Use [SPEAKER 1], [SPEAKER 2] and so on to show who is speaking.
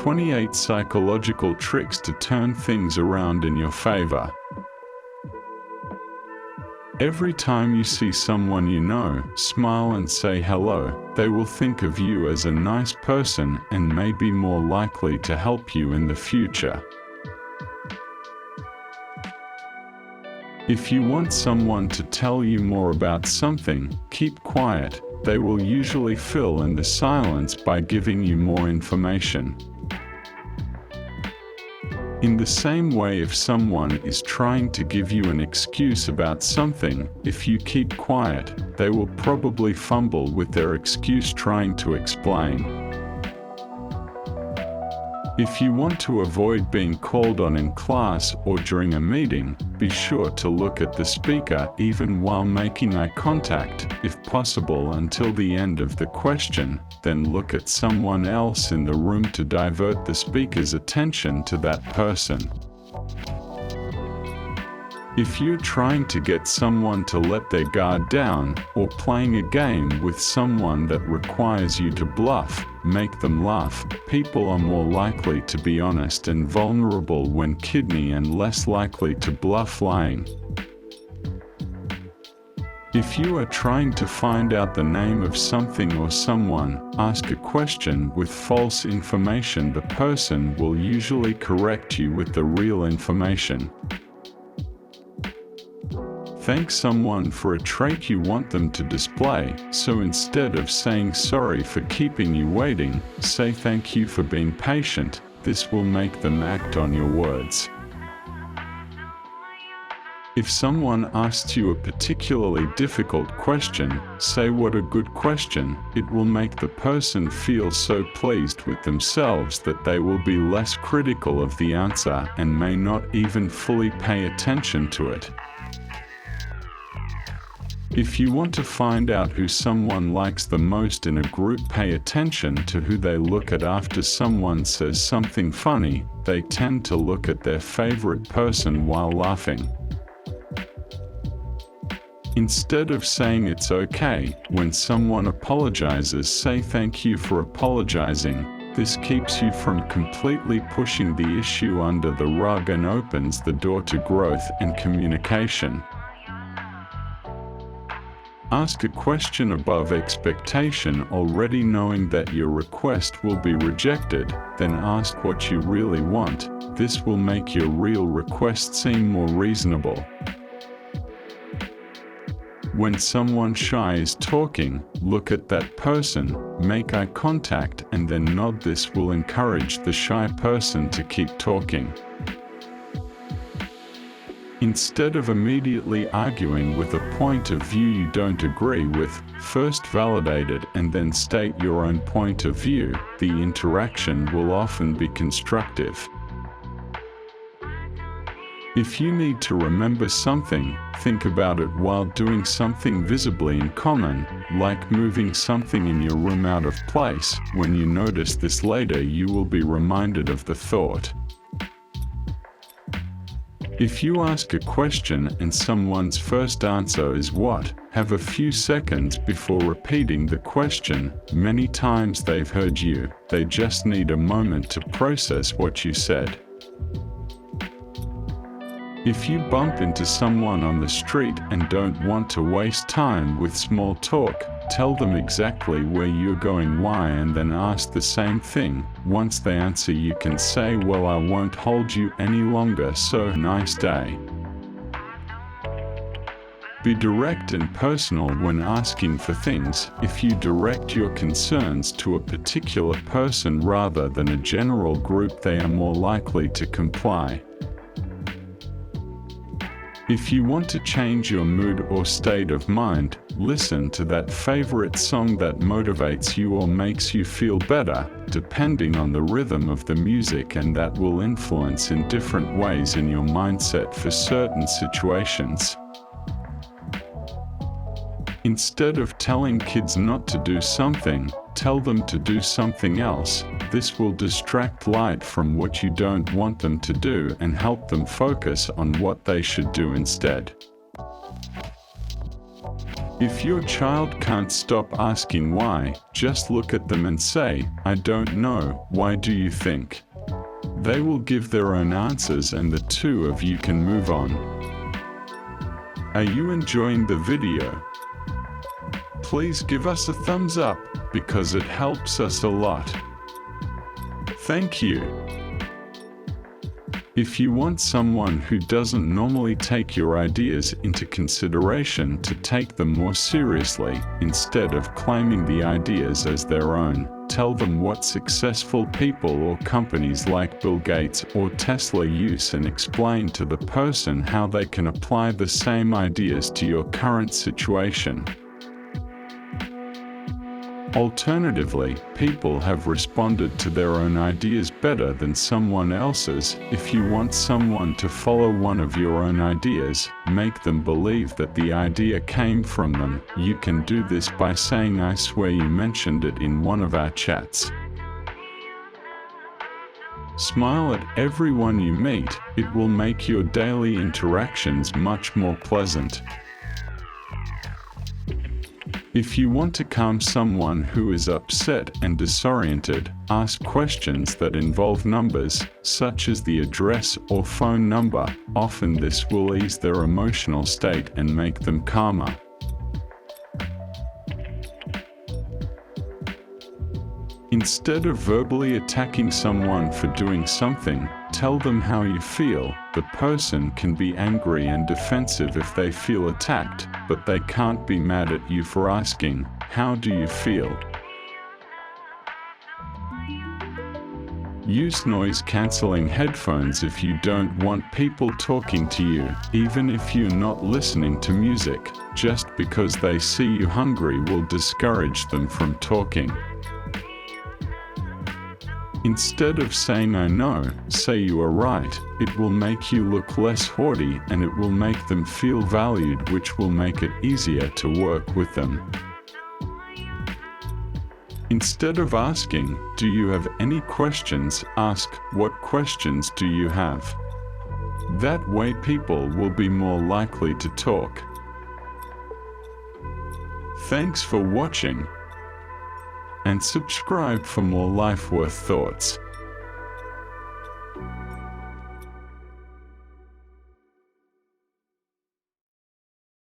[SPEAKER 1] 28 psychological tricks to turn things around in your favor. Every time you see someone you know, smile and say hello. They will think of you as a nice person and may be more likely to help you in the future. If you want someone to tell you more about something, keep quiet. They will usually fill in the silence by giving you more information. In the same way, if someone is trying to give you an excuse about something, if you keep quiet, they will probably fumble with their excuse trying to explain. If you want to avoid being called on in class or during a meeting, be sure to look at the speaker even while making eye contact, if possible until the end of the question, then look at someone else in the room to divert the speaker's attention to that person. If you're trying to get someone to let their guard down, or playing a game with someone that requires you to bluff, make them laugh. People are more likely to be honest and vulnerable when kidney and less likely to bluff lying. If you are trying to find out the name of something or someone, ask a question with false information. The person will usually correct you with the real information. Thank someone for a trait you want them to display, so instead of saying sorry for keeping you waiting, say thank you for being patient. This will make them act on your words. If someone asks you a particularly difficult question, say what a good question. It will make the person feel so pleased with themselves that they will be less critical of the answer and may not even fully pay attention to it. If you want to find out who someone likes the most in a group, pay attention to who they look at after someone says something funny. They tend to look at their favorite person while laughing. Instead of saying it's okay, when someone apologizes, say thank you for apologizing. This keeps you from completely pushing the issue under the rug and opens the door to growth and communication. Ask a question above expectation, already knowing that your request will be rejected, then ask what you really want. This will make your real request seem more reasonable. When someone shy is talking, look at that person, make eye contact, and then nod. This will encourage the shy person to keep talking. Instead of immediately arguing with a point of view you don't agree with, first validate it and then state your own point of view. The interaction will often be constructive. If you need to remember something, think about it while doing something visibly in common, like moving something in your room out of place. When you notice this later, you will be reminded of the thought. If you ask a question and someone's first answer is what, have a few seconds before repeating the question. Many times they've heard you, they just need a moment to process what you said. If you bump into someone on the street and don't want to waste time with small talk, tell them exactly where you're going, why, and then ask the same thing. Once they answer, you can say, well, I won't hold you any longer, so nice day. Be direct and personal when asking for things. If you direct your concerns to a particular person rather than a general group, they are more likely to comply. If you want to change your mood or state of mind, listen to that favorite song that motivates you or makes you feel better, depending on the rhythm of the music, and that will influence in different ways in your mindset for certain situations. Instead of telling kids not to do something, tell them to do something else. This will distract light from what you don't want them to do and help them focus on what they should do instead. If your child can't stop asking why, just look at them and say, "I don't know, why do you think?" They will give their own answers and the two of you can move on. Are you enjoying the video? Please give us a thumbs up, because it helps us a lot. Thank you. If you want someone who doesn't normally take your ideas into consideration to take them more seriously, instead of claiming the ideas as their own, tell them what successful people or companies like Bill Gates or Tesla use and explain to the person how they can apply the same ideas to your current situation. Alternatively, people have responded to their own ideas better than someone else's. If you want someone to follow one of your own ideas, make them believe that the idea came from them. You can do this by saying, "I swear you mentioned it in one of our chats." Smile at everyone you meet. It will make your daily interactions much more pleasant. If you want to calm someone who is upset and disoriented, ask questions that involve numbers, such as the address or phone number. Often this will ease their emotional state and make them calmer. Instead of verbally attacking someone for doing something, tell them how you feel. The person can be angry and defensive if they feel attacked, but they can't be mad at you for asking, "How do you feel?" Use noise-canceling headphones if you don't want people talking to you, even if you're not listening to music. Just because they see you hungry will discourage them from talking. Instead of saying "I know," say "You are right." It will make you look less haughty and it will make them feel valued, which will make it easier to work with them. Instead of asking, "Do you have any questions?" ask, "What questions do you have?" That way people will be more likely to talk. Thanks for watching, and subscribe for more life worth thoughts.